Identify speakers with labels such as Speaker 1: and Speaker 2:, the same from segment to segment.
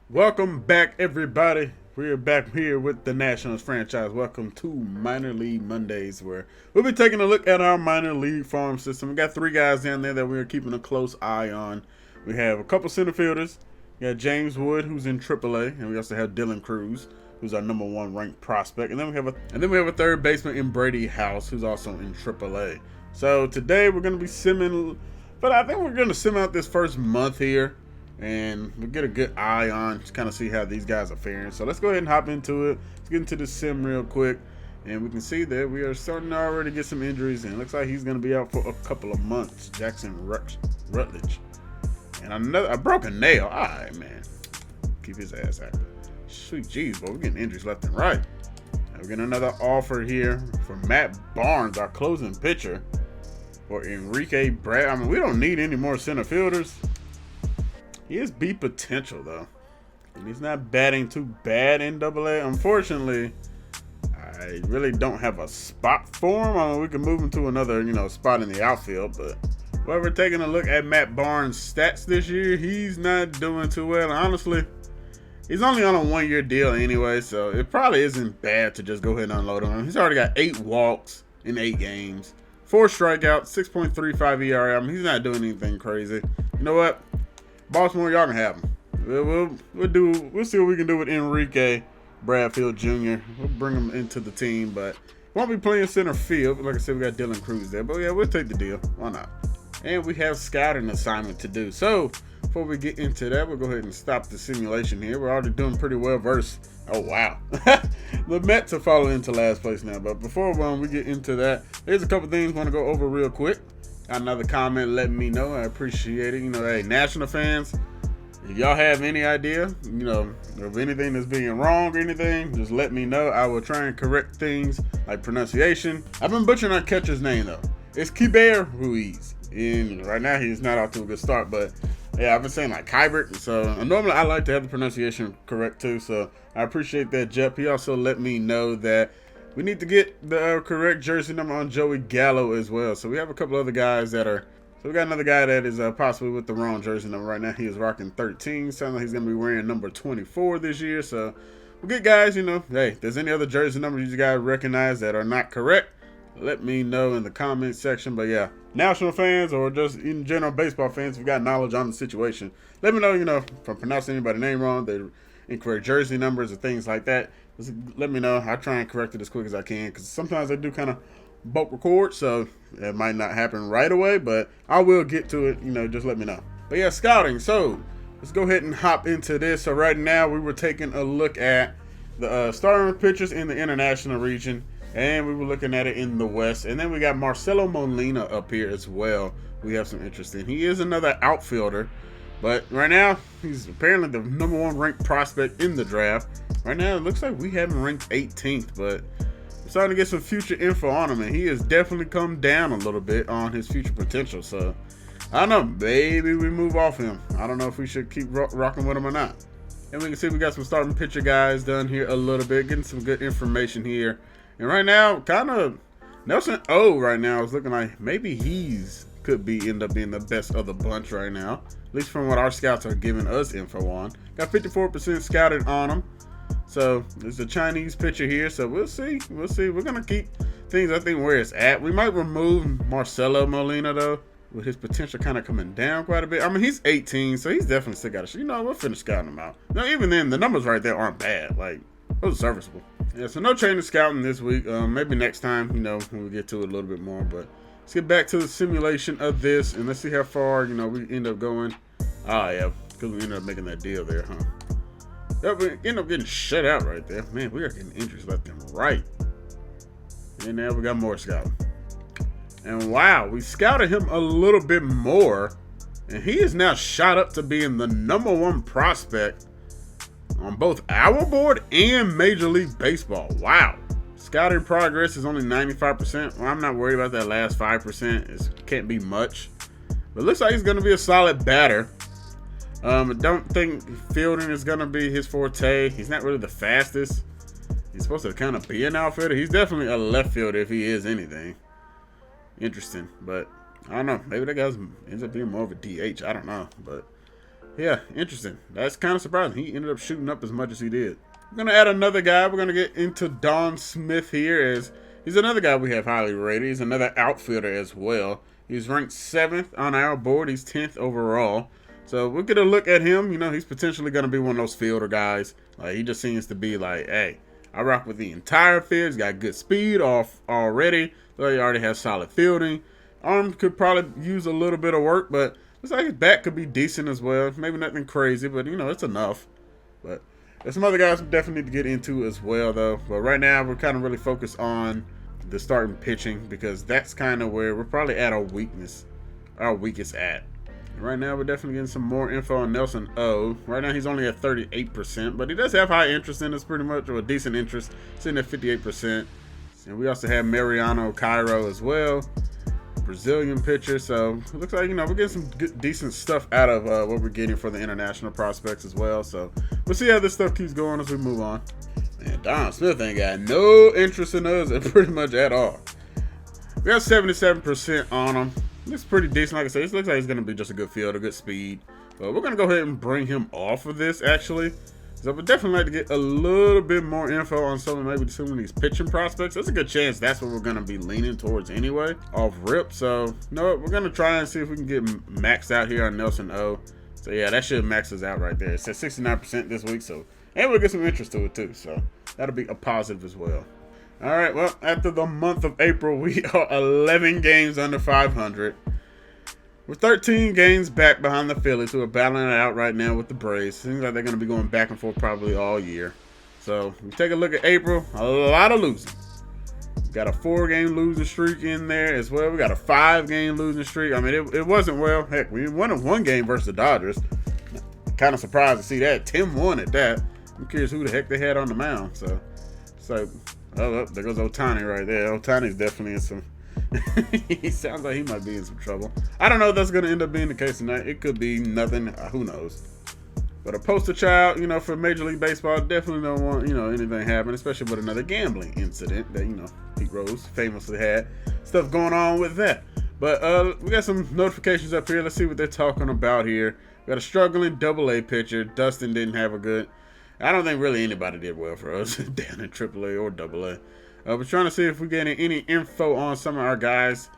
Speaker 1: Welcome back, everybody. We're back here with the Nationals franchise. Welcome to Minor League Mondays, where we'll be taking a look at our minor league farm system. We got three guys down there that we're keeping a close eye on. We have a couple center fielders. We got James Wood, who's in AAA, and we also have Dylan Cruz, who's our number one ranked prospect. And then we have a third baseman in Brady House, who's also in AAA. So today we're going to be simming, but I think we're going to sim out this first month here, and we'll get a good eye on, just kind of see how these guys are faring. So let's go ahead and hop into it. Let's get into the sim real quick, and we can see that we are starting to already get some injuries, and it looks like he's going to be out for a couple of months. Jackson Rutledge. And a broken nail. All right, man. Keep his ass active. Sweet jeez, boy. We're getting injuries left and right. And we're getting another offer here for Matt Barnes, our closing pitcher, or Enrique Brad. I mean, we don't need any more center fielders. He has B potential, though. And he's not batting too bad in AA. Unfortunately, I really don't have a spot for him. I mean, we can move him to another, spot in the outfield. But while we're taking a look at Matt Barnes' stats this year, he's not doing too well. Honestly, he's only on a one-year deal anyway, so it probably isn't bad to just go ahead and unload him. He's already got 8 walks in 8 games, 4 strikeouts, 6.35 ERA. I mean, he's not doing anything crazy. You know what? Baltimore, y'all can have him. We'll see what we can do with Enrique Bradfield Jr. We'll bring him into the team, but won't be playing center field. Like I said, we got Dylan Cruz there, but yeah, we'll take the deal. Why not? And we have scouting assignment to do. So before we get into that, we'll go ahead and stop the simulation here. We're already doing pretty well versus. Oh wow, the Mets are falling into last place now. But before we get into that, there's a couple things I want to go over real quick. Got another comment letting me know. I appreciate it. Hey, National fans, if y'all have any idea, of anything that's being wrong or anything, just let me know. I will try and correct things like pronunciation. I've been butchering our catcher's name, though. It's Kiber Ruiz. And right now, he's not off to a good start, but yeah, I've been saying like Kybert. So normally I like to have the pronunciation correct too. So I appreciate that, Jep. He also let me know that we need to get the correct jersey number on Joey Gallo as well. So we have a couple other guys that are. So we got another guy that is possibly with the wrong jersey number right now. He is rocking 13. Sounds like he's going to be wearing number 24 this year. So we'll get guys, hey, if there's any other jersey numbers you guys recognize that are not correct, let me know in the comment section. But yeah, National fans or just in general baseball fans, if you got knowledge on the situation, let me know, if I'm pronouncing anybody's name wrong, the incorrect jersey numbers or things like that. Just let me know. I'll try and correct it as quick as I can, because sometimes I do kind of bulk record, so it might not happen right away, but I will get to it, just let me know. But yeah, scouting. So let's go ahead and hop into this. So right now we were taking a look at the starting pitchers in the international region, and we were looking at it in the West. And then we got Marcelo Molina up here as well. We have some interest in. He is another outfielder, but right now he's apparently the number one ranked prospect in the draft. Right now it looks like we have him ranked 18th, but we're starting to get some future info on him, and he has definitely come down a little bit on his future potential. So I don't know, maybe we move off him. I don't know if we should keep rocking with him or not. And we can see we got some starting pitcher guys done here a little bit, getting some good information here. And right now, kind of Nelson O right now is looking like maybe end up being the best of the bunch right now, at least from what our scouts are giving us info on. Got 54% scouted on him. So there's a Chinese pitcher here, so we'll see. We're gonna keep things, I think, where it's at. We might remove Marcelo Molina though, with his potential kind of coming down quite a bit. I mean, he's 18, so he's definitely still got a we'll finish scouting him out. Now, even then, the numbers right there aren't bad. Like, those are serviceable. Yeah, so no training scouting this week. Maybe next time, when we get to it a little bit more. But let's get back to the simulation of this, and let's see how far, we end up going. Ah, yeah, because we ended up making that deal there, huh? Yeah, we end up getting shut out right there. Man, we are getting injuries left and right. And now we got more scouting. And wow, we scouted him a little bit more, and he is now shot up to being the number one prospect on both our board and Major League Baseball. Wow. Scouting progress is only 95%. Well, I'm not worried about that last 5%. It can't be much. But it looks like he's going to be a solid batter. I don't think fielding is going to be his forte. He's not really the fastest. He's supposed to kind of be an outfielder. He's definitely a left fielder if he is anything. Interesting. But I don't know. Maybe that guy ends up being more of a DH. I don't know. But Yeah, interesting. That's kind of surprising. He ended up shooting up as much as he did. We're going to add another guy. We're going to get into Don Smith here, as he's another guy we have highly rated. He's another outfielder as well. He's ranked 7th on our board. He's 10th overall. So we'll get a look at him. You know, he's potentially going to be one of those fielder guys. Like, he just seems to be like, hey, I rock with the entire field. He's got good speed off already. So he already has solid fielding. Arm could probably use a little bit of work, but looks like his back could be decent as well. Maybe nothing crazy, but, you know, it's enough. But there's some other guys we definitely need to get into as well, though. But right now, we're kind of really focused on the starting pitching, because that's kind of where we're probably at our weakest at. Right now, we're definitely getting some more info on Nelson O. Right now, he's only at 38%, but he does have high interest in us pretty much, or a decent interest, sitting at 58%. And we also have Mariano Cairo as well, Brazilian pitcher. So it looks like, you know, we're getting some good, decent stuff out of what we're getting for the international prospects as well. So we'll see how this stuff keeps going as we move on. Man, Don Smith ain't got no interest in us pretty much at all. We got 77% on him. Looks pretty decent. Like I said, it looks like he's going to be just a good fielder, good speed. But we're going to go ahead and bring him off of this, actually. So we'd definitely like to get a little bit more info on some of these pitching prospects. There's a good chance that's what we're going to be leaning towards anyway, off rip. So, you know what? We're going to try and see if we can get maxed out here on Nelson O. So, yeah, that should max us out right there. It's at 69% this week. So, and we'll get some interest to it, too. So, that'll be a positive as well. All right, well, after the month of April, we are 11 games under 500. We're 13 games back behind the Phillies, who are battling it out right now with the Braves. Seems like they're going to be going back and forth probably all year. So, we take a look at April. A lot of losing. We got a 4-game losing streak in there as well. We got a 5-game losing streak. I mean, it wasn't well. Heck, we won one game versus the Dodgers. Kind of surprised to see that. 10-1 at that. I'm curious who the heck they had on the mound. So, oh, there goes Ohtani right there. Ohtani's definitely in some... he sounds like he might be in some trouble. I don't know if that's going to end up being the case tonight. It could be nothing. Who knows? But a poster child, you know, for Major League Baseball, definitely don't want, you know, anything happen, especially with another gambling incident that, you know, Pete Rose famously had. Stuff going on with that. But we got some notifications up here. Let's see what they're talking about here. We got a struggling Double-A pitcher. Dustin didn't have a good... I don't think really anybody did well for us down in Triple-A or Double-A. We're trying to see if we're getting any info on some of our guys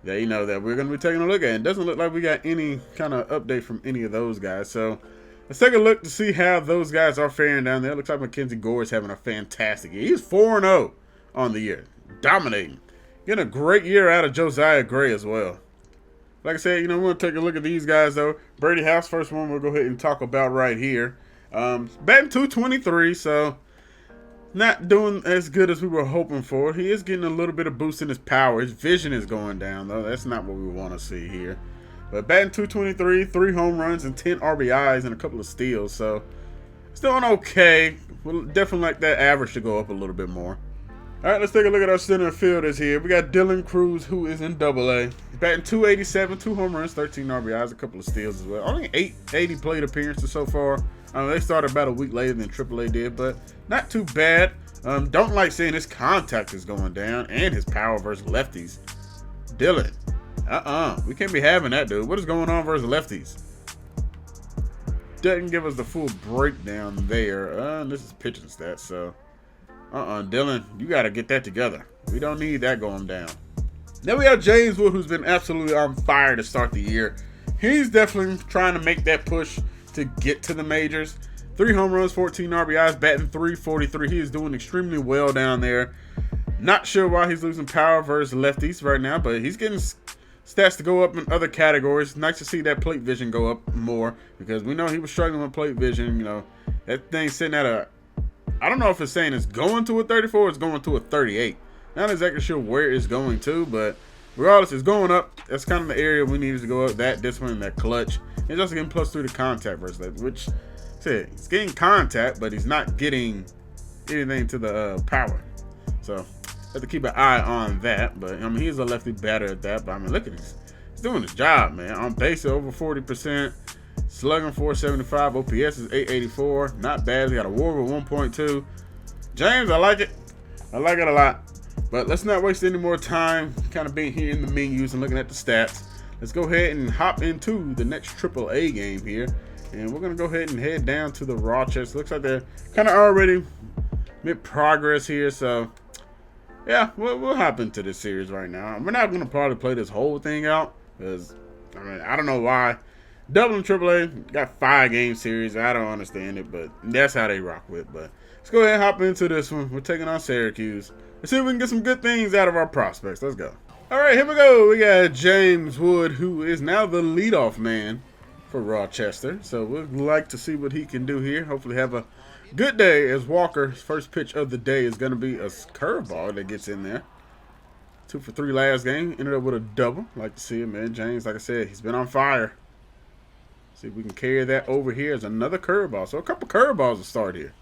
Speaker 1: that, you know, that we're going to be taking a look at. It doesn't look like we got any kind of update from any of those guys. So let's take a look to see how those guys are faring down there. Looks like Mackenzie Gore is having a fantastic year. He's 4-0 on the year, dominating. Getting a great year out of Josiah Gray as well. Like I said, you know, we're going to take a look at these guys, though. Brady House, first one we'll go ahead and talk about right here. Batting .223, so... not doing as good as we were hoping for. He is getting a little bit of boost in his power. His vision is going down, though. That's not what we want to see here. But batting .223, 3 home runs, and 10 RBIs, and a couple of steals. So, still an okay. We'll definitely like that average to go up a little bit more. All right, let's take a look at our center fielders here. We got Dylan Cruz, who is in Double-A. He's batting .287, 2 home runs, 13 RBIs, a couple of steals as well. Only 80 plate appearances so far. They started about a week later than Triple-A did, but not too bad. Don't like seeing his contact is going down and his power versus lefties. Dylan, we can't be having that, dude. What is going on versus lefties? Doesn't give us the full breakdown there. This is pitching stats, so Dylan, you got to get that together. We don't need that going down. Then we have James Wood, who's been absolutely on fire to start the year. He's definitely trying to make that push to get to the majors. 3 home runs, 14 RBIs, batting .343. He is doing extremely well down there. Not sure why he's losing power versus lefties right now, but he's getting stats to go up in other categories. Nice to see that plate vision go up more, because we know he was struggling with plate vision. You know, that thing's sitting at a... I don't know if it's saying it's going to a 34 or it's going to a 38. Not exactly sure where it's going to, but regardless, it's going up. That's kind of the area we needed to go up. That discipline, that clutch. He's also getting +3 to contact versus that, which said he's getting contact, but he's not getting anything to the power. So have to keep an eye on that. But I mean, he's a lefty batter at that. But I mean, look at this. He's doing his job, man. On base over 40%, slugging .475, OPS is .884. Not bad. He got a WAR of 1.2. James, I like it. I like it a lot. But let's not waste any more time kind of being here in the menus and looking at the stats. Let's go ahead and hop into the next Triple-A game here. And we're going to go ahead and head down to the Rochester. Looks like they're kind of already mid progress here. So, yeah, we'll hop into this series right now. We're not going to probably play this whole thing out because, I mean, I don't know why. Dublin AAA got 5-game series. I don't understand it, but that's how they rock with. But let's go ahead and hop into this one. We're taking on Syracuse. Let's see if we can get some good things out of our prospects. Let's go. All right, here we go. We got James Wood, who is now the leadoff man for Rochester. So we'd like to see what he can do here. Hopefully have a good day, as Walker's first pitch of the day is going to be a curveball that gets in there. 2 for 3 last game. Ended up with a double. Like to see it, man. James, like I said, he's been on fire. See if we can carry that over here as another curveball. So a couple curveballs to start here.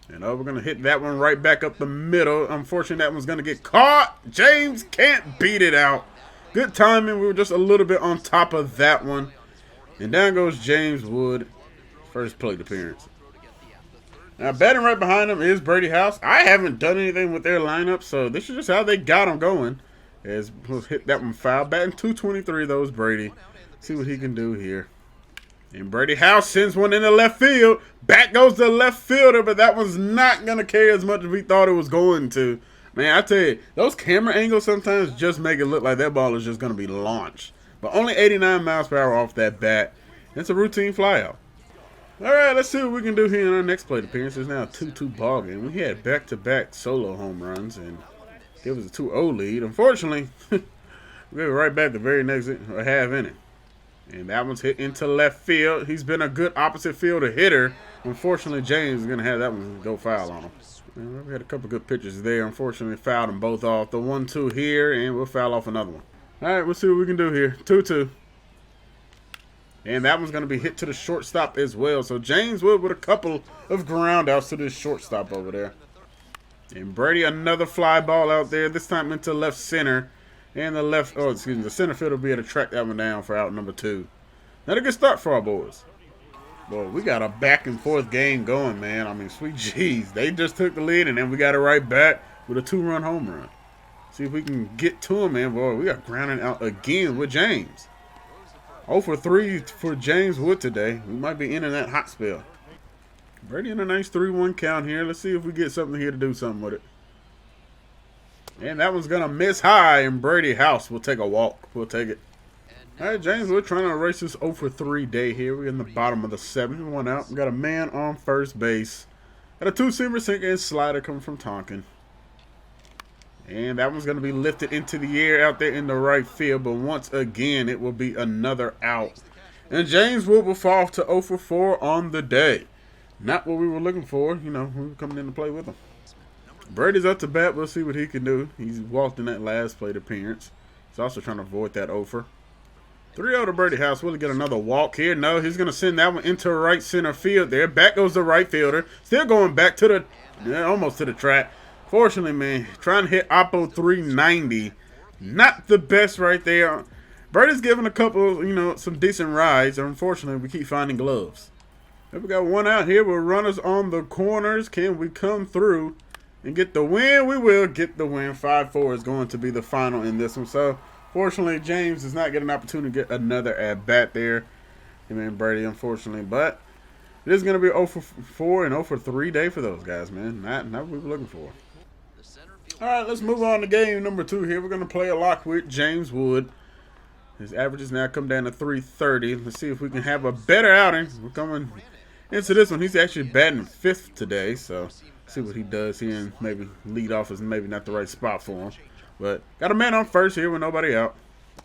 Speaker 1: And we're going to hit that one right back up the middle. Unfortunately, that one's going to get caught. James can't beat it out. Good timing. We were just a little bit on top of that one. And down goes James Wood. First plate appearance. Now, batting right behind him is Brady House. I haven't done anything with their lineup, so this is just how they got him going. As we'll hit that one foul. Batting .223, though, is Brady. See what he can do here. And Brady House sends one into left field. Back goes the left fielder, but that one's not going to carry as much as we thought it was going to. Man, I tell you, those camera angles sometimes just make it look like that ball is just going to be launched. But only 89 miles per hour off that bat. It's a routine flyout. All right, let's see what we can do here in our next plate appearance. It's now a 2-2 ball game. We had back-to-back solo home runs and it was a 2-0 lead. Unfortunately, we were right back the very next half inning. And that one's hit into left field. He's been a good opposite fielder hitter. Unfortunately, James is going to have that one go foul on him. And we had a couple good pitches there. Unfortunately, fouled them both off. The 1-2 here, and we'll foul off another one. All right, we'll see what we can do here. 2-2. And that one's going to be hit to the shortstop as well. So James Wood with a couple of ground outs to this shortstop over there. And Brady, another fly ball out there. This time into left center. And the center fielder will be able to track that one down for out number 2. Not a good start for our boys. Boy, we got a back and forth game going, man. I mean, sweet jeez. They just took the lead, and then we got it right back with a 2-run home run. See if we can get to him, man. Boy, we got grounding out again with James. 0 for 3 for James Wood today. We might be in that hot spell. Brady in a nice 3-1 count here. Let's see if we get something here to do something with it. And that one's going to miss high, and Brady House will take a walk. We'll take it. All right, James, we're trying to erase this 0 for 3 day here. We're in the bottom of the 7th. 1 out. We got a man on first base. Got a 2-seamer sinker and slider coming from Tonkin. And that one's going to be lifted into the air out there in the right field. But once again, it will be another out. And James Wood will fall to 0 for 4 on the day. Not what we were looking for. You know, we were coming in to play with him. Brady's up to bat. We'll see what he can do. He's walked in that last plate appearance. He's also trying to avoid that over. 3-0 to Brady House. Will he get another walk here? No, he's going to send that one into right center field there. Back goes the right fielder. Still going back to almost to the track. Fortunately, man, trying to hit Oppo 390. Not the best right there. Brady's giving a couple, some decent rides. Unfortunately, we keep finding gloves. We got 1 out here with runners on the corners. Can we come through and get the win? We will get the win. 5-4 is going to be the final in this one. So, fortunately, James does not get an opportunity to get another at-bat there. Him and Brady, unfortunately. But it is going to be 0 for 4 and 0 for 3 day for those guys, man. Not what we were looking for. All right, let's move on to game number 2 here. We're going to play a lock with James Wood. His averages now come down to 330. Let's see if we can have a better outing. We're coming into this one. He's actually batting 5th today, so see what he does here, and maybe lead off is maybe not the right spot for him. But got a man on first here with nobody out.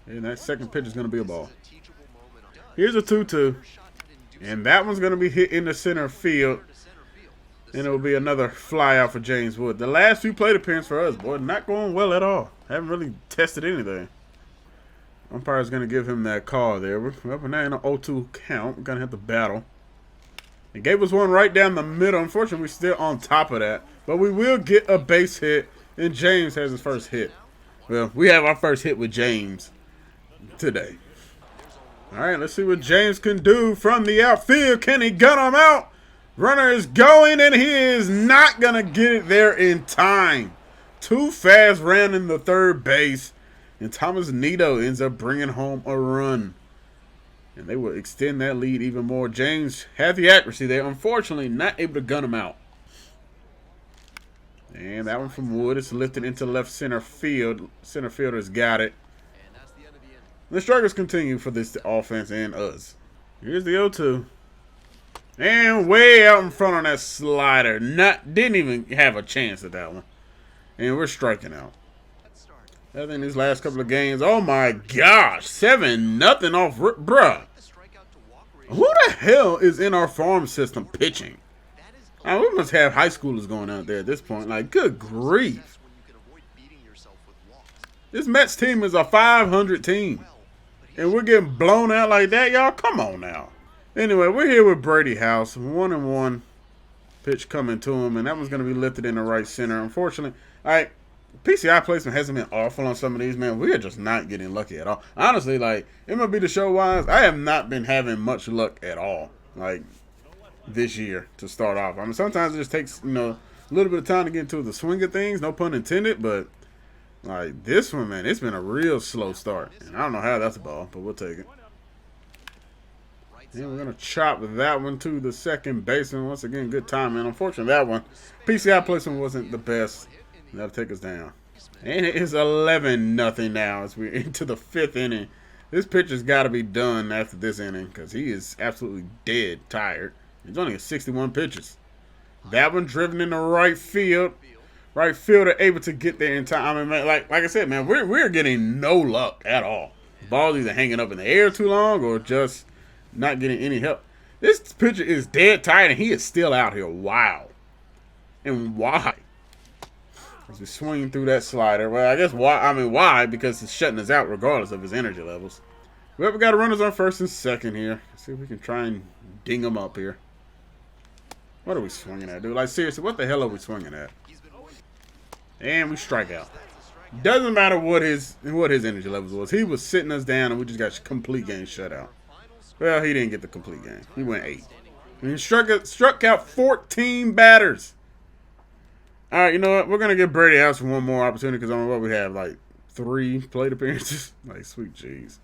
Speaker 1: And that second pitch is going to be a ball. Here's a 2-2. And that one's going to be hit in the center field. And it will be another fly out for James Wood. The last few plate appearances for us, boy, not going well at all. Haven't really tested anything. Umpire's going to give him that call there. We're up now in an 0-2 count. We're going to have to battle. It gave us one right down the middle. Unfortunately, we're still on top of that. But we will get a base hit, and James has his first hit. Well, we have our first hit with James today. All right, let's see what James can do from the outfield. Can he gun him out? Runner is going, and he is not going to get it there in time. Too fast ran in the third base, and Thomas Nito ends up bringing home a run. And they will extend that lead even more. James had the accuracy there. Unfortunately, not able to gun him out. And that one from Wood is lifted into left center field. Center fielder's got it. The struggles continue for this offense and us. Here's the 0-2. And way out in front on that slider. Didn't even have a chance at that one. And we're striking out. I think these last couple of games, oh my gosh, 7-0 off, bruh. Who the hell is in our farm system pitching? I mean, we must have high schoolers going out there at this point. Like, good grief. This Mets team is a 500 team. And we're getting blown out like that, y'all? Come on now. Anyway, we're here with Brady House. 1-1 pitch coming to him. And that one's going to be lifted in the right center. Unfortunately, PCI placement hasn't been awful on some of these, man. We are just not getting lucky at all. Honestly, like, MLB The Show-wise, I have not been having much luck at all, like, this year to start off. I mean, sometimes it just takes, a little bit of time to get into the swing of things, no pun intended, but, like, this one, man, it's been a real slow start. And I don't know how that's a ball, but we'll take it. And we're going to chop that one to the second baseman. Once again, good timing. Unfortunately, that one, PCI placement wasn't the best. That'll take us down. And it is 11-0 now as we're into the 5th inning. This pitcher's got to be done after this inning because he is absolutely dead tired. He's only at 61 pitches. That one driven in the right field. Right fielder able to get there in time. I mean, man, like I said, man, we're getting no luck at all. The ball's either hanging up in the air too long or just not getting any help. This pitcher is dead tired and he is still out here. Wow. And why? As we swing through that slider. Well, I guess why? I mean, why? Because it's shutting us out regardless of his energy levels. Well, we got runners on first and second here. Let's see if we can try and ding them up here. What are we swinging at, dude? Like, seriously, what the hell are we swinging at? And we strike out. Doesn't matter what his energy levels was. He was sitting us down, and we just got complete game shut out. Well, he didn't get the complete game. He went 8. And he struck out 14 batters. All right, you know what? We're going to give Brady House one more opportunity because I don't know what we have, like 3 plate appearances. Like, sweet jeez.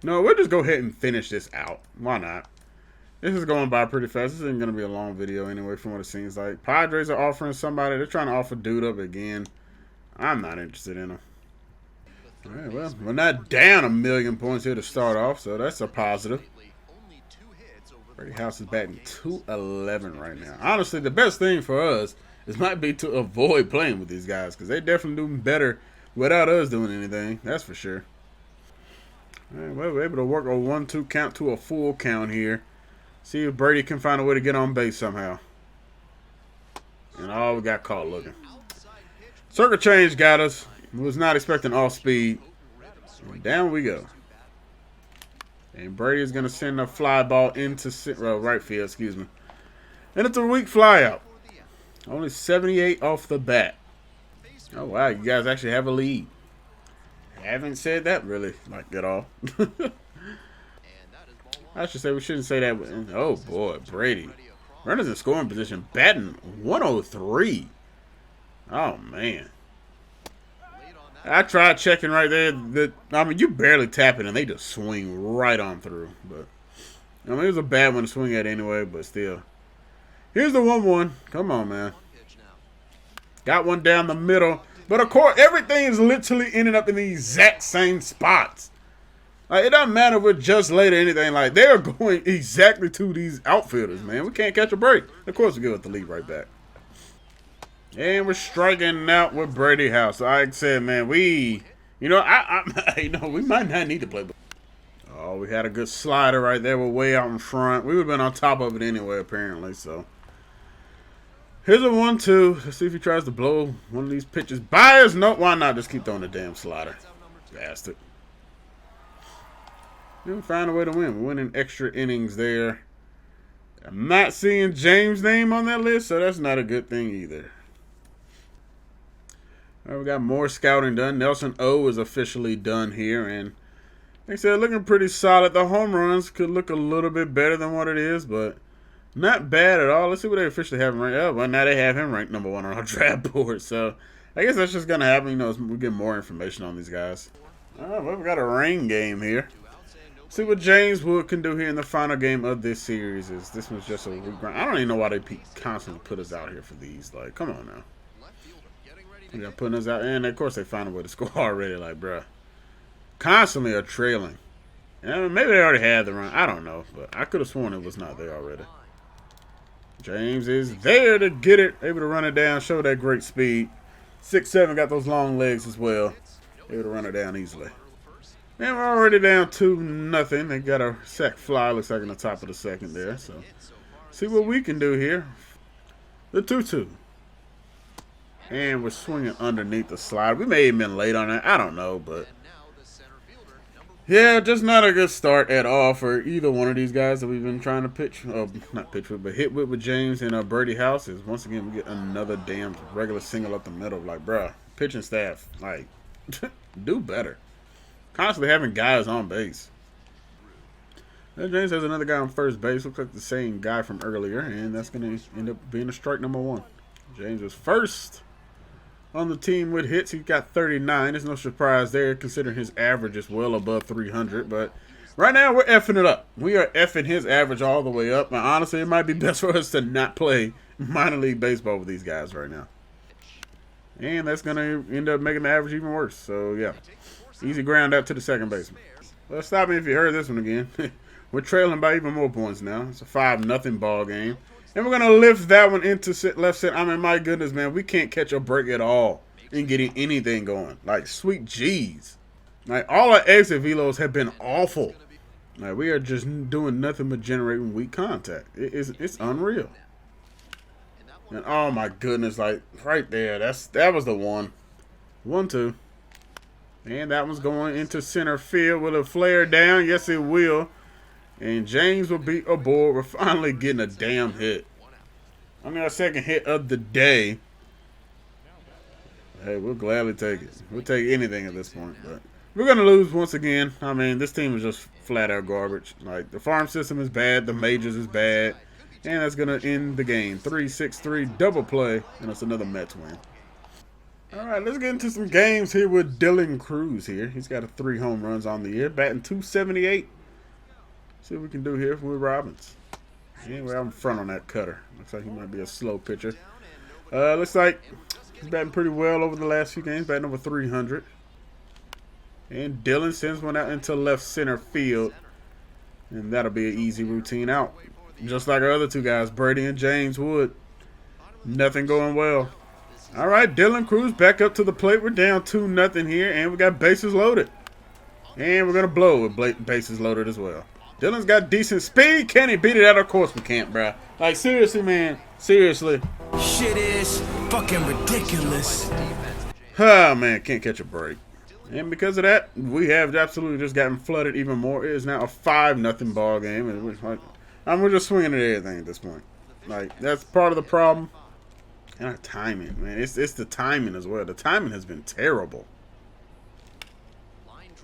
Speaker 1: No, we'll just go ahead and finish this out. Why not? This is going by pretty fast. This isn't going to be a long video anyway from what it seems like. Padres are offering somebody. They're trying to offer Dude up again. I'm not interested in them. All right, well, we're not down 1,000,000 points here to start off, so that's a positive. Brady House is batting .211 right now. Honestly, the best thing for us might be to avoid playing with these guys because they definitely do better without us doing anything. That's for sure. All right, well, we're able to work a 1-2 count to a full count here. See if Brady can find a way to get on base somehow. And we got caught looking. Circle change got us. Was not expecting off speed. And down we go. And Brady is going to send a fly ball into right field, excuse me. And it's a weak fly out. Only 78 off the bat. Oh, wow. You guys actually have a lead. Haven't said that really, like, at all. I should say we shouldn't say that. Oh, boy. Brady. Runners in scoring position. Batting 103. Oh, man. I tried checking right there. I mean, you barely tap it, and they just swing right on through. But I mean, it was a bad one to swing at anyway, but still. Here's the 1-1. Come on, man. Got one down the middle. But, of course, everything is literally ending up in the exact same spots. Like, it doesn't matter if we're just late or anything. Like, they're going exactly to these outfielders, man. We can't catch a break. Of course, we give it the lead right back. And we're striking out with Brady House. Like I said, man, we might not need to play. Oh, we had a good slider right there. We're way out in front. We would have been on top of it anyway, apparently. So here's a 1-2. Let's see if he tries to blow one of these pitches by us. No, why not? Just keep throwing the damn slider. Bastard. We'll find a way to win. We're winning extra innings there. I'm not seeing James' name on that list, so that's not a good thing either. All right, we got more scouting done. Nelson O is officially done here, and like I said, looking pretty solid. The home runs could look a little bit better than what it is, but not bad at all. Let's see what they officially have him ranked. Oh, well, now they have him ranked #1 on our draft board, so I guess that's just going to happen. As we get more information on these guys. All right, well, we got a rain game here. See what James Wood can do here in the final game of this series. This was just a regrind. I don't even know why they constantly put us out here for these. Like, come on now. They're putting us out, and of course they find a way to score already. Like, bruh, constantly are trailing. And maybe they already had the run. I don't know, but I could have sworn it was not there already. James is there to get it, able to run it down, show that great speed. 6'7", got those long legs as well. Able to run it down easily. And we're already down 2-0. They got a sack fly, looks like in the top of the second there. So, see what we can do here. The 2-2. And we're swinging underneath the slide. We may have been late on that. I don't know, but yeah, just not a good start at all for either one of these guys that we've been trying to pitch. Not pitch with, but hit with James and Brady House. Is once again we get another damn regular single up the middle. Like, bruh, pitching staff, like, do better. Constantly having guys on base. And James has another guy on first base. Looks like the same guy from earlier, and that's going to end up being a strike number 1. James was first on the team with hits. He got 39. There's no surprise there, considering his average is well above 300. But right now, we're effing it up. We are effing his average all the way up. And honestly, it might be best for us to not play minor league baseball with these guys right now. And that's going to end up making the average even worse. So, yeah. Easy ground out to the second baseman. Well, stop me if you heard this one again. We're trailing by even more points now. It's a 5-0 ball game. And we're going to lift that one into left center. I mean, my goodness, man. We can't catch a break at all in getting anything going. Like, sweet G's. Like, all our exit velos have been awful. Like, we are just doing nothing but generating weak contact. It's unreal. And, oh, my goodness. Like, right there. That was the one. 1-2. And that one's going into center field. Will it flare down? Yes, it will. And James will be aboard. We're finally getting a damn hit. I mean, our second hit of the day. Hey, we'll gladly take it. We'll take anything at this point. But we're going to lose once again. I mean, this team is just flat out garbage. Like, the farm system is bad. The majors is bad. And that's going to end the game. 3-6-3 double play. And it's another Mets win. All right, let's get into some games here with Dylan Cruz here. He's got 3 home runs on the year, batting .278. See what we can do here with Robbins. Anyway, I'm front on that cutter. Looks like he might be a slow pitcher. Looks like he's batting pretty well over the last few games, batting over 300. And Dylan sends one out into left center field. And that'll be an easy routine out. Just like our other 2 guys, Brady and James Wood. Nothing going well. All right, Dylan Cruz back up to the plate. We're down 2-0 here, and we got bases loaded. And we're going to blow with bases loaded as well. Dylan's got decent speed. Can he beat it out? Of course we can't, bro. Like, seriously, man. Seriously.
Speaker 2: Shit is fucking ridiculous.
Speaker 1: Oh, man, can't catch a break. And because of that, we have absolutely just gotten flooded even more. It is now a 5-0 ball game. And we're just swinging at everything at this point. Like, that's part of the problem. And our timing, man. It's the timing as well. The timing has been terrible.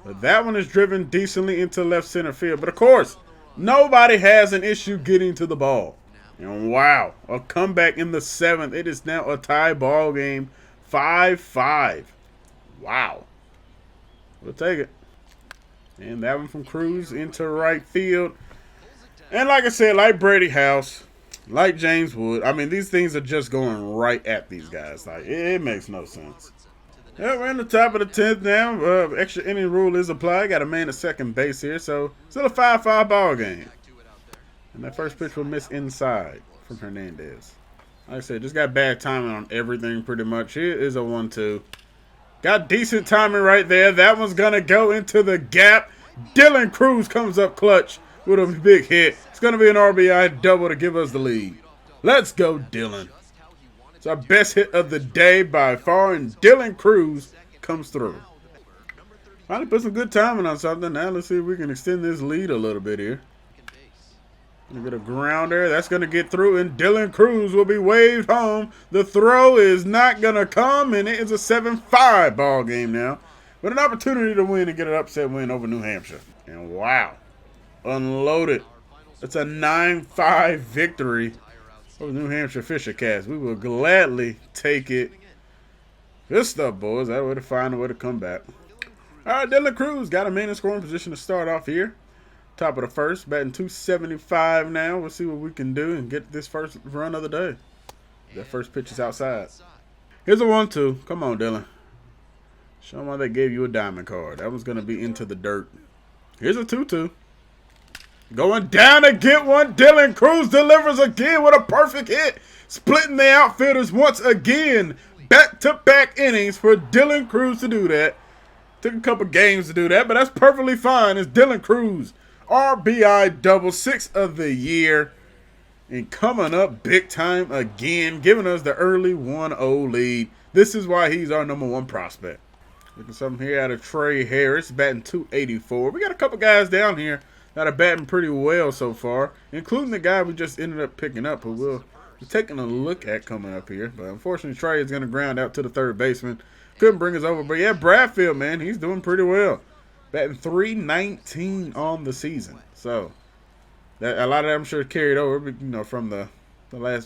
Speaker 1: But that one is driven decently into left center field. But, of course, nobody has an issue getting to the ball. And, wow, a comeback in the 7th. It is now a tie ball game. 5-5. Wow. We'll take it. And that one from Cruz into right field. And like I said, like Brady House, like James Wood, I mean, these things are just going right at these guys. Like, it makes no sense. Yeah, we're in the top of the 10th now. Extra inning rule is applied. Got a man at second base here, so still a 5-5 ball game. And that first pitch will miss inside from Hernandez. Like I said, just got bad timing on everything pretty much. Here is a 1-2. Got decent timing right there. That one's going to go into the gap. Dylan Cruz comes up clutch with a big hit. It's going to be an RBI double to give us the lead. Let's go, Dylan. It's our best hit of the day by far, and Dylan Cruz comes through. Finally put some good timing on something. Now let's see if we can extend this lead a little bit here. Gonna get a grounder. That's going to get through, and Dylan Cruz will be waved home. The throw is not going to come, and it is a 7-5 ball game now. With an opportunity to win and get an upset win over New Hampshire. And wow. Unloaded. It's a 9-5 victory over New Hampshire Fisher Cats. We will gladly take it. Good stuff, boys. That way to find a way to come back. All right, Dylan Cruz got a man in scoring position to start off here. Top of the first, batting 275 now. We'll see what we can do and get this first run of the day. That first pitch is outside. Here's a 1-2. Come on, Dylan. Show them why they gave you a diamond card. That one's going to be into the dirt. Here's a 2-2. Going down to get one. Dylan Cruz delivers again with a perfect hit. Splitting the outfielders once again. Back-to-back innings for Dylan Cruz to do that. Took a couple games to do that, but that's perfectly fine. It's Dylan Cruz. RBI double, 6th of the year. And coming up big time again, giving us the early 1-0 lead. This is why he's our #1 prospect. Looking something here out of Trey Harris, batting 284. We got a couple guys down here that are batting pretty well so far, including the guy we just ended up picking up, who we'll be taking a look at coming up here. But unfortunately, Trey is going to ground out to the third baseman. Couldn't bring us over. But yeah, Bradfield, man, he's doing pretty well. Batting 319 on the season. So that a lot of them sure carried over, you know, from the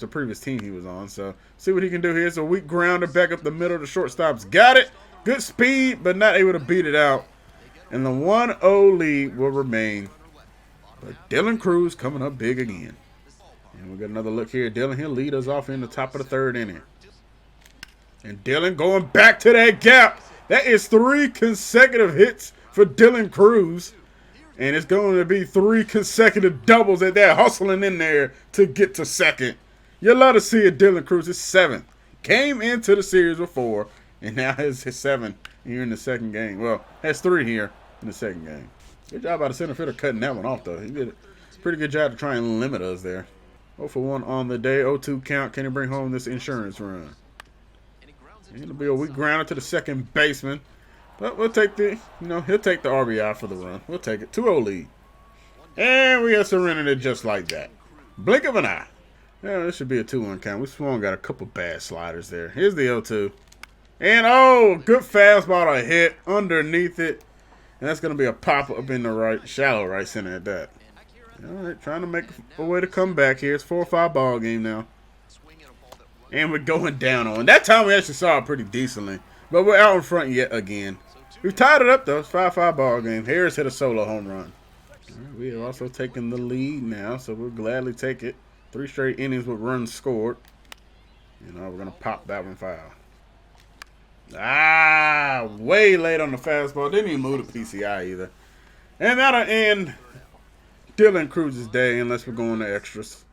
Speaker 1: previous team he was on. So see what he can do here. It's a weak grounder back up the middle. The shortstop's got it. Good speed, but not able to beat it out. And the 1-0 lead will remain. But Dylan Cruz coming up big again. And we got another look here. Dylan, he'll lead us off in the top of the third inning. And Dylan going back to that gap. That is 3 consecutive hits for Dylan Cruz. And it's going to be 3 consecutive doubles that they're hustling in there to get to second. You'll love to see it. Dylan Cruz is 7th. Came into the series with 4. And now it's his 7th here in the second game. Well, has 3 here in the second game. Good job by the center fielder cutting that one off, though. He did a pretty good job to try and limit us there. 0-for-1 on the day. 0-2 count. Can he bring home this insurance run? And it'll be a weak grounder to the second baseman. But we'll take the, he'll take the RBI for the run. We'll take it. 2-0 lead. And we have surrendered it just like that. Blink of an eye. Yeah, this should be a 2-1 count. We sworn got a couple bad sliders there. Here's the 0-2. And, oh, good fastball to hit underneath it. And that's going to be a pop up in the right, shallow right center at that. All right, trying to make a way to come back here. It's 4-5 ball game now. And we're going down on. That time we actually saw it pretty decently. But we're out in front yet again. We've tied it up, though. It's 5-5 ball game. Harris hit a solo home run. All right, we are also taking the lead now, so we'll gladly take it. 3 straight innings with runs scored. We're going to pop that one foul. Ah, way late on the fastball. Didn't even move the PCI either. And that'll end Dylan Cruz's day unless we're going to extras.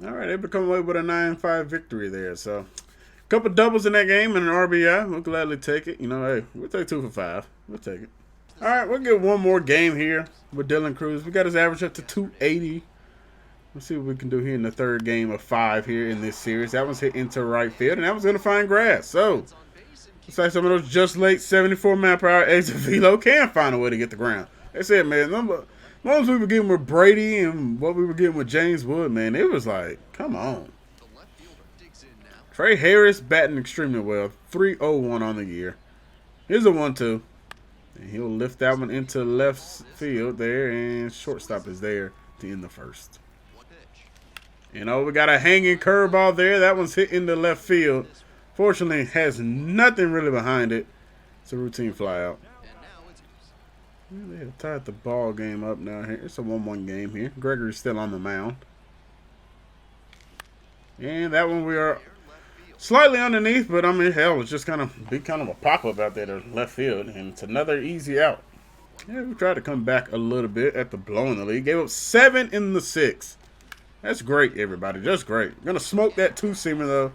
Speaker 1: All right, they become away with a 9-5 victory there. So, a couple doubles in that game and an RBI. We'll gladly take it. Hey, we'll take 2 for 5. We'll take it. All right, we'll get one more game here with Dylan Cruz. We got his average up to 280. Let's see what we can do here in the third game of 5 here in this series. That one's hit into right field, and that one's going to find grass. So, looks like some of those just late 74 mile per hour exit velo can find a way to get the ground. They said, man, as long as we were getting with Brady and what we were getting with James Wood, man, it was like, come on. Trey Harris batting extremely well. 301 on the year. Here's a 1-2. And he'll lift that one into left field there, and shortstop is there to end the first. We got a hanging curveball there. That one's hit into left field. Fortunately, has nothing really behind it. It's a routine fly out. They have tied the ball game up now here. It's a 1-1 game here. Gregory's still on the mound. And that one we are slightly underneath, but I mean, hell, it's just kind of a pop-up out there to left field. And it's another easy out. Yeah, we tried to come back a little bit after blowing the lead. Gave up 7 in the 6th. That's great, everybody. Just great. Gonna smoke that 2-seamer, though.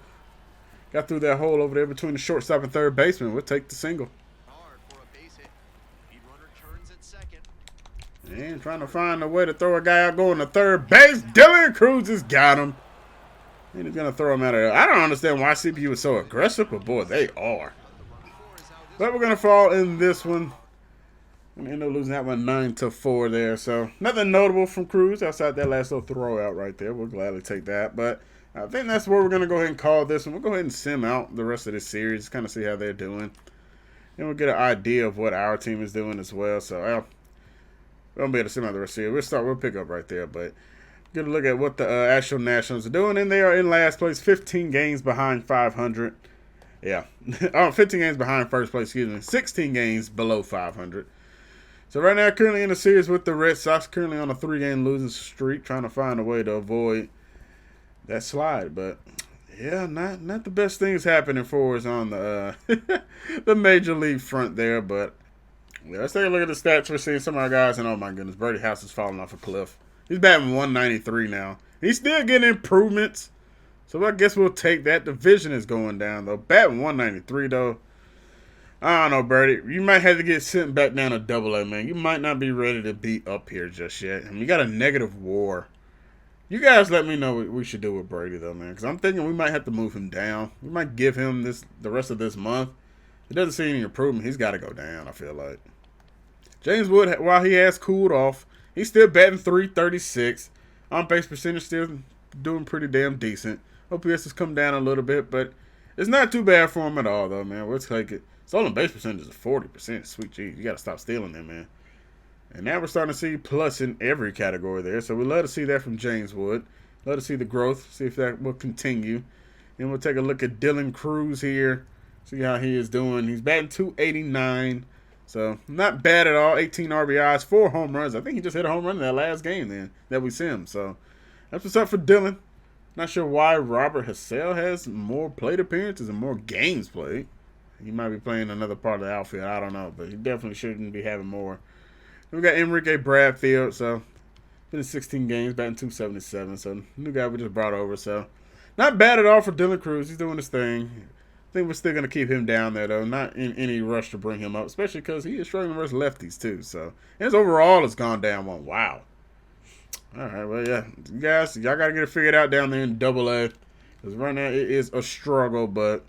Speaker 1: Got through that hole over there between the shortstop and third baseman. We'll take the single. And trying to find a way to throw a guy out going to third base. Dylan Cruz has got him. And he's going to throw him out of there. I don't understand why CPU is so aggressive, but boy, they are. But we're going to fall in this one. And end up losing that one 9-4 there. So nothing notable from Cruz outside that last little throw out right there. We'll gladly take that. But I think that's where we're going to go ahead and call this one. We'll go ahead and sim out the rest of this series. Kind of see how they're doing. And we'll get an idea of what our team is doing as well. So, we won't be able to sim out the rest of it. We'll pick up right there. But get a look at what the actual Nationals are doing. And they are in last place, 15 games behind 500. Yeah. 15 games behind first place, 16 games below 500. So right now, currently in the series with the Red Sox, currently on a 3-game losing streak, trying to find a way to avoid that slide. But yeah, not the best things happening for us on the the major league front there. But yeah, let's take a look at the stats. We're seeing some of our guys, and oh my goodness, Brady House is falling off a cliff. He's batting 193 now. He's still getting improvements, so I guess we'll take that. Division is going down though. Batting 193 though. I don't know, Brady. You might have to get sent back down to Double-A, man. You might not be ready to be up here just yet. I mean, you got a negative WAR. You guys let me know what we should do with Brady, though, man. Because I'm thinking we might have to move him down. We might give him the rest of this month. He doesn't see any improvement. He's got to go down, I feel like. James Wood, while he has cooled off, he's still batting .336. On-base percentage still doing pretty damn decent. OPS has come down a little bit, but it's not too bad for him at all, though, man. We'll take it. Stolen base percentage is 40%. Sweet jeez. You got to stop stealing them, man. And now we're starting to see plus in every category there. So we love to see that from James Wood. Love to see the growth. See if that will continue. And we'll take a look at Dylan Cruz here. See how he is doing. He's batting .289. So not bad at all. 18 RBIs, 4 home runs. I think he just hit a home run in that last game then that we see him. So that's what's up for Dylan. Not sure why Robert Hassell has more plate appearances and more games played. He might be playing another part of the outfield. I don't know. But he definitely shouldn't be having more. We got Enrique Bradfield. So, been in 16 games, batting .277. So, new guy we just brought over. So, not bad at all for Dylan Cruz. He's doing his thing. I think we're still going to keep him down there, though. Not in any rush to bring him up. Especially because he is struggling versus lefties, too. So, and his overall has gone down one. Wow. All right. Well, yeah. You guys, y'all got to get it figured out down there in Double-A. Because right now, it is a struggle. But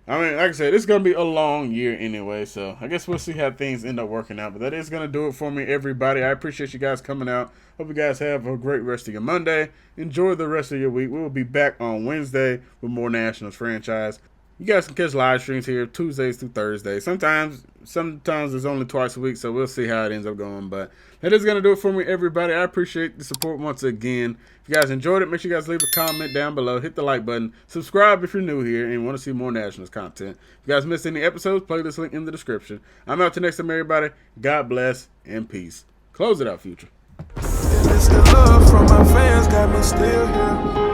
Speaker 1: I mean, like I said, it's going to be a long year anyway, so I guess we'll see how things end up working out. But that is going to do it for me, everybody. I appreciate you guys coming out. Hope you guys have a great rest of your Monday. Enjoy the rest of your week. We will be back on Wednesday with more Nationals franchise. You guys can catch live streams here Tuesdays through Thursdays. Sometimes it's only twice a week, so we'll see how it ends up going. But that is going to do it for me, everybody. I appreciate the support once again. If you guys enjoyed it, make sure you guys leave a comment down below. Hit the like button. Subscribe if you're new here and want to see more Nationals content. If you guys missed any episodes, playlist link in the description. I'm out to next time, everybody. God bless and peace. Close it out, Future.
Speaker 2: And it's the love from my fans got me still here.